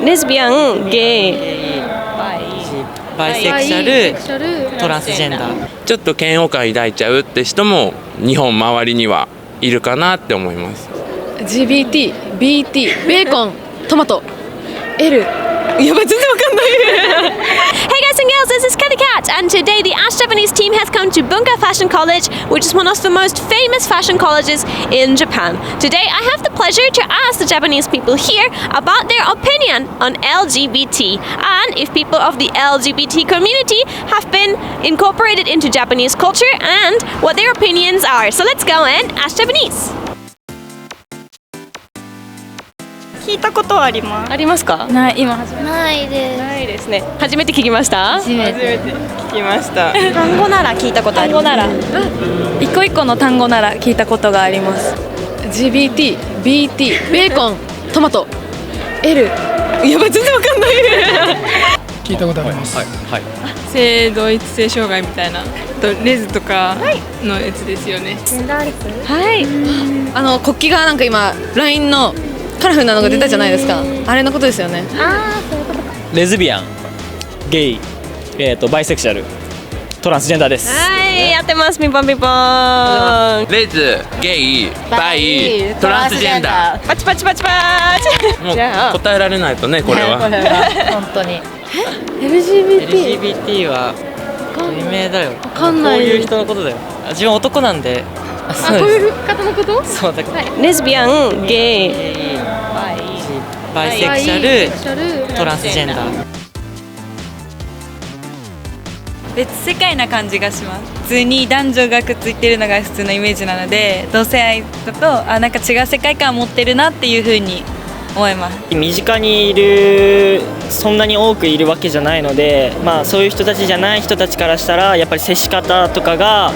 レズビアン、ゲイ、バイセクシャル、トランスジェンダー。ちょっと嫌悪感抱いちゃうって人も日本周りにはいるかなって思います。 LGBT、BT、ベーコン、トマト、L。やばい、全然わかんない。Hey guys and girls, this is Kelly Cat, and today the Ash Japanese team has come to Bunka Fashion College, which is one of the most famous fashion colleges in Japan. Today I have the pleasure to ask the Japanese people here about their opinion on LGBT, and if people of the LGBT community have been incorporated into Japanese culture and what their opinions are. So let's go and ask Japanese. 聞いたことはあります。ありますか？ない、今初めて。ないです。ないですね。初めて聞きました？初めて聞きました。単語なら聞いたことあります。単語なら、一個一個の単語なら聞いたことがあります。LGBT、BT、ベーコン、トマト、L。やばい、全然わかんない。聞いたことあります。性同一性障害みたいな、レズとかのやつですよね。はい。国旗がなんか今 LINE のカラフルなのが出たじゃないですか。あれのことですよね。レズビアン、ゲイ、バイセクシャル、トランスジェンダーです。はい、やってます。ピンポンピンポン。レズ、ゲイ、バイ、トランスジェンダー。パチパチパチパチ。もうじゃあ答えられないとね、これは。本当に。LGBT は有名だよ。わかんない。こういう人のことだよ。自分男なんで。こういう方のこと？そうだから。レズビアン、ゲイ、バイセクシャル、トランスジェンダー。別世界な感じがします。普通に男女がくっついてるのが普通のイメージなので、同性愛だとなんか違う世界観を持ってるなっていう風に思います。身近にいる、そんなに多くいるわけじゃないので、そういう人たちじゃない人たちからしたらやっぱり接し方とかが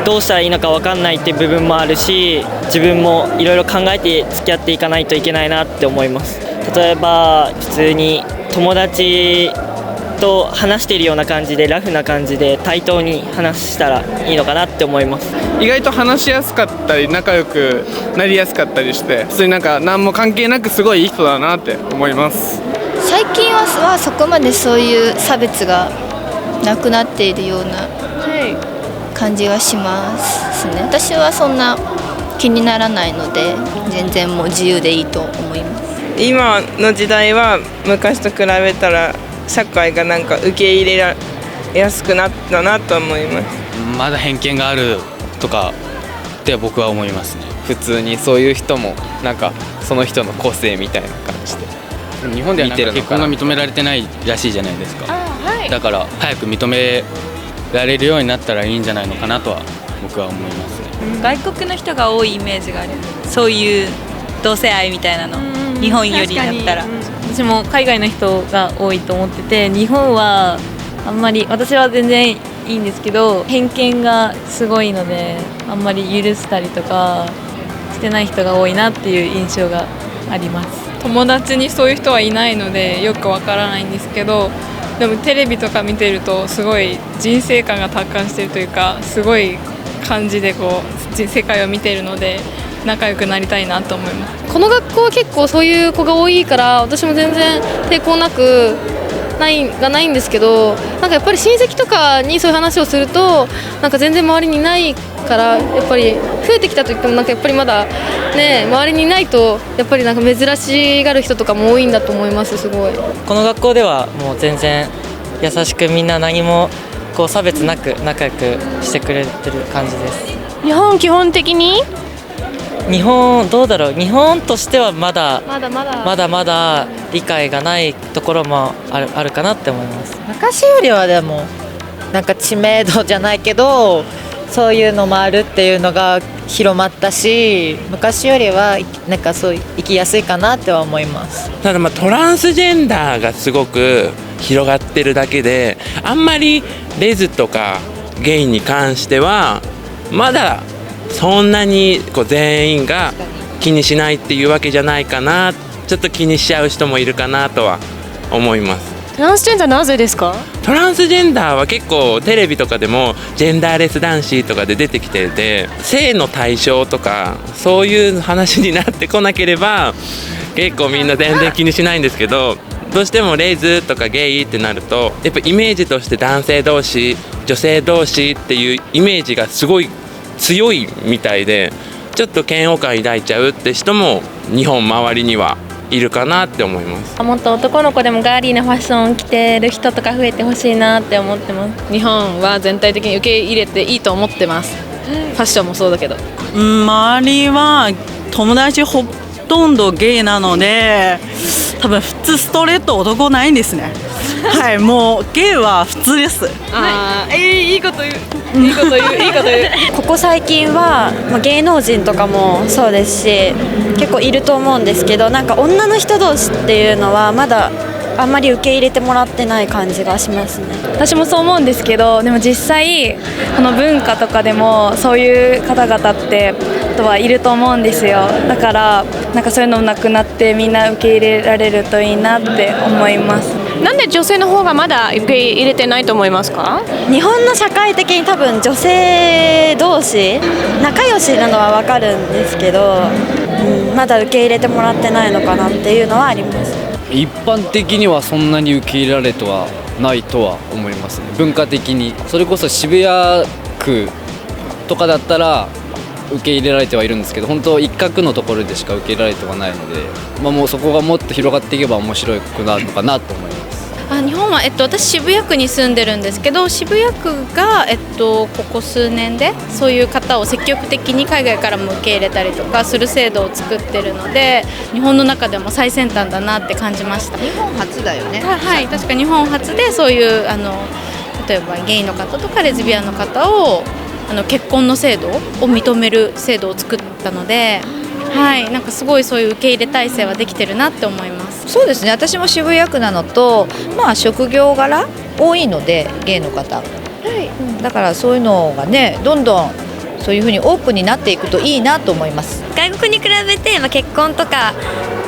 どうしたらいいのか分かんないっていう部分もあるし、自分もいろいろ考えて付き合っていかないといけないなって思います。例えば普通に友達と話しているような感じで、ラフな感じで対等に話したらいいのかなって思います。意外と話しやすかったり仲良くなりやすかったりして、普通になんか何も関係なくすごいいい人だなって思います。最近はそこまでそういう差別がなくなっているような感じがしますね。私はそんな気にならないので、全然もう自由でいいと思います。今の時代は昔と比べたら社会がなんか受け入れやすくなったなと思います。まだ偏見があるとかって僕は思いますね。普通にそういう人もなんかその人の個性みたいな感じで。日本ではなんか結婚が認められてないらしいじゃないですか。だから早く認められるようになったらいいんじゃないのかなとは僕は思いますね。外国の人が多いイメージがあります。そういう同性愛みたいなの、日本よりだったら。私も海外の人が多いと思ってて、日本はあんまり、私は全然いいんですけど、偏見がすごいのであんまり許したりとかしてない人が多いなっていう印象があります。友達にそういう人はいないのでよくわからないんですけど、でもテレビとか見てるとすごい人生観が達観してるというか、すごい感じでこう世界を見ているので仲良くなりたいなと思います。この学校は結構そういう子が多いから、私も全然抵抗なくないんですけど、なんかやっぱり親戚とかにそういう話をすると、なんか全然周りにないから、やっぱり増えてきたといっても、なんかやっぱりまだね、周りにいないとやっぱりなんか珍しがる人とかも多いんだと思います。すごい。この学校ではもう全然優しく、みんな何もこう差別なく仲良くしてくれてる感じです。日本基本的に？日本どうだろう。日本としてはまだ理解がないところもあるかなって思います。昔よりはでもなんか知名度じゃないけど、そういうのもあるっていうのが広まったし、昔よりはなんかそう生きやすいかなっては思います。ただトランスジェンダーがすごく広がってるだけで、あんまりレズとかゲイに関してはまだそんなに全員が気にしないっていうわけじゃないかな。ちょっと気にしちゃう人もいるかなとは思います。トランスジェンダーなぜですか？トランスジェンダーは結構テレビとかでもジェンダーレス男子とかで出てきてて、性の対象とかそういう話になってこなければ結構みんな全然気にしないんですけど、どうしてもレイズとかゲイってなるとやっぱイメージとして男性同士女性同士っていうイメージがすごい強いみたいで、ちょっと嫌悪感抱いちゃうって人も日本周りにはいるかなって思います。もっと男の子でもガーリーなファッションを着てる人とか増えてほしいなって思ってます。日本は全体的に受け入れていいと思ってます。ファッションもそうだけど、周りは友達ほとんどゲイなので、多分普通ストレート男ないんですね。はい、もうゲイは普通です。いいこと言う、いいこと言う、いいこと言う。ここ最近は、芸能人とかもそうですし結構いると思うんですけど、なんか女の人同士っていうのはまだあんまり受け入れてもらってない感じがしますね。私もそう思うんですけど、でも実際この文化とかでもそういう方々って人はいると思うんですよ。だからなんかそういうのもなくなってみんな受け入れられるといいなって思います。なんで女性の方がまだ受け入れてないと思いますか？日本の社会的に多分女性同士仲良しなのは分かるんですけど、まだ受け入れてもらってないのかなっていうのはあります。一般的にはそんなに受け入れられてはないとは思いますね。文化的にそれこそ渋谷区とかだったら受け入れられてはいるんですけど、本当一角のところでしか受け入れられてはないので、もうそこがもっと広がっていけば面白くなるのかなと思います。日本は、私渋谷区に住んでるんですけど、渋谷区が、ここ数年でそういう方を積極的に海外からも受け入れたりとかする制度を作ってるので、日本の中でも最先端だなって感じました。日本初だよね。はい、確か日本初でそういう例えばゲイの方とかレズビアンの方を結婚の制度を認める制度を作ったので、はい、なんかすごいそういう受け入れ体制はできてるなって思います。そうですね、私も渋谷区なのと、職業柄多いのでゲイの方、だからそういうのがねどんどんそういう風にオープンになっていくといいなと思います。外国に比べて、結婚とか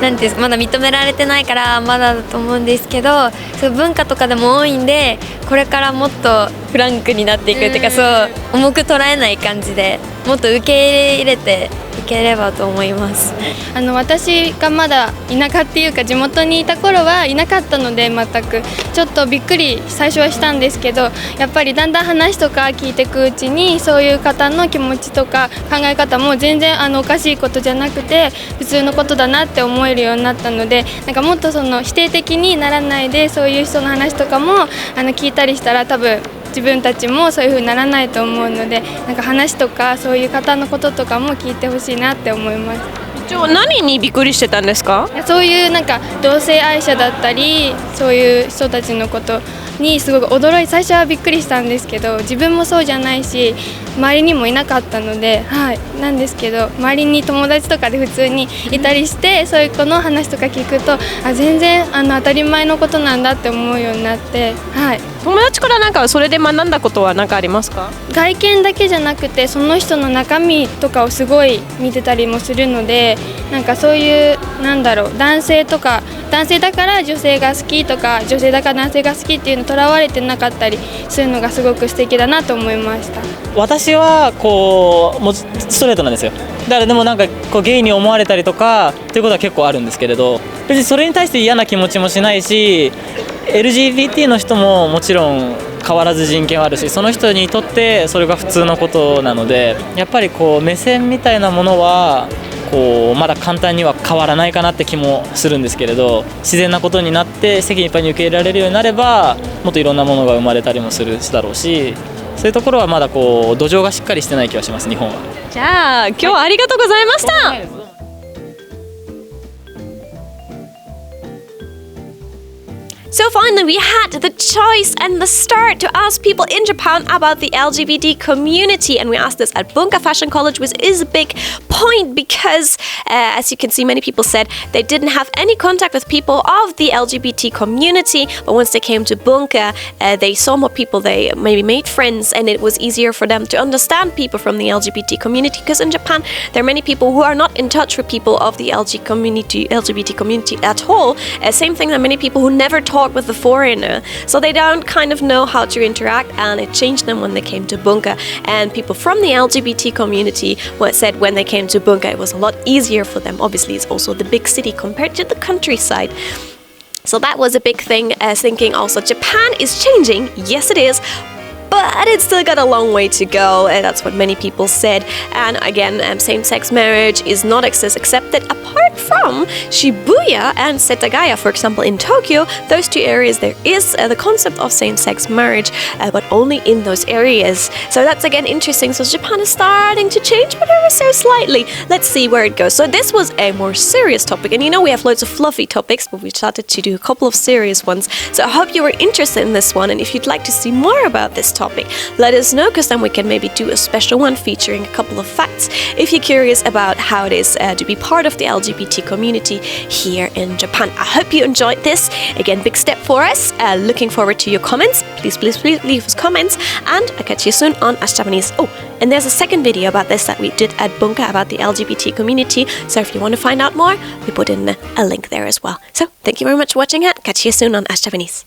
なんていうんですか、まだ認められてないからまだだと思うんですけど、そういう文化とかでも多いんで、これからもっとフランクになっていくっていうか、そう重く捉えない感じでもっと受け入れていければと思います。私がまだ田舎っていうか地元にいた頃はいなかったので、全くちょっとびっくり最初はしたんですけど、やっぱりだんだん話とか聞いていくうちにそういう方の気持ちとか考え方も全然おかしいことじゃなくて普通のことだなって思えるようになったので、なんかもっと否定的にならないでそういう人の話とかも聞いたりしたら多分自分たちもそういう風にならないと思うので、なんか話とかそういう方のこととかも聞いてほしいなって思います。何にびっくりしてたんですか？そういうなんか同性愛者だったりそういう人たちのことにすごく驚い、最初はびっくりしたんですけど、自分もそうじゃないし周りにもいなかったので、なんですけど周りに友達とかで普通にいたりして、そういう子の話とか聞くと全然当たり前のことなんだって思うようになって、友達からなんかそれで学んだことは何かありますか？外見だけじゃなくてその人の中身とかをすごい見てたりもするので、なんかそういう男性とか男性だから女性が好きとか女性だから男性が好きっていうのとらわれてなかったりするのがすごく素敵だなと思いました。私はもうストレートなんですよ。だからでもなんかゲイに思われたりとかっていうことは結構あるんですけれど、別にそれに対して嫌な気持ちもしないし、LGBT の人ももちろん変わらず人権はあるし、その人にとってそれが普通のことなので、やっぱり目線みたいなものはまだ簡単には変わらないかなって気もするんですけれど、自然なことになって世間いっぱいに受け入れられるようになればもっといろんなものが生まれたりもするだろうし、そういうところはまだ土壌がしっかりしてない気がします、日本は。じゃあ今日はありがとうございました。So finally, we had the choice and the start to ask people in Japan about the LGBT community, and we asked this at Bunka Fashion College, which is a big point because, as you can see, many people said they didn't have any contact with people of the LGBT community, but once they came to Bunka, they saw more people, they maybe made friends, and it was easier for them to understand people from the LGBT community, because in Japan, there are many people who are not in touch with people of the LGBT community at all. Same thing that many people who never talk talk with the foreigner. So they don't kind of know how to interact, and it changed them when they came to Bunka. And people from the LGBT community said when they came to Bunka it was a lot easier for them. Obviously it's also the big city compared to the countryside. So that was a big thing, thinking also Japan is changing. Yes, it is. But it's still got a long way to go, and that's what many people said. And again, same-sex marriage is not accepted apart from Shibuya and Setagaya, for example, in Tokyo. Those two areas, there is the concept of same-sex marriage, but only in those areas. So that's again interesting. So Japan is starting to change, but ever so slightly. Let's see where it goes. So this was a more serious topic, and you know we have loads of fluffy topics, but we started to do a couple of serious ones. So I hope you were interested in this one, and if you'd like to see more about this topic, let us know, because then we can maybe do a special one featuring a couple of facts if you're curious about how it is to be part of the LGBT community here in Japan. I hope you enjoyed this. Again, big step for us. Looking forward to your comments. Please leave us comments, and I'll catch you soon on Ash Japanese. Oh, and there's a second video about this that we did at Bunka about the LGBT community, so if you want to find out more, we put in a link there as well. So thank you very much for watching it. Catch you soon on Ash Japanese.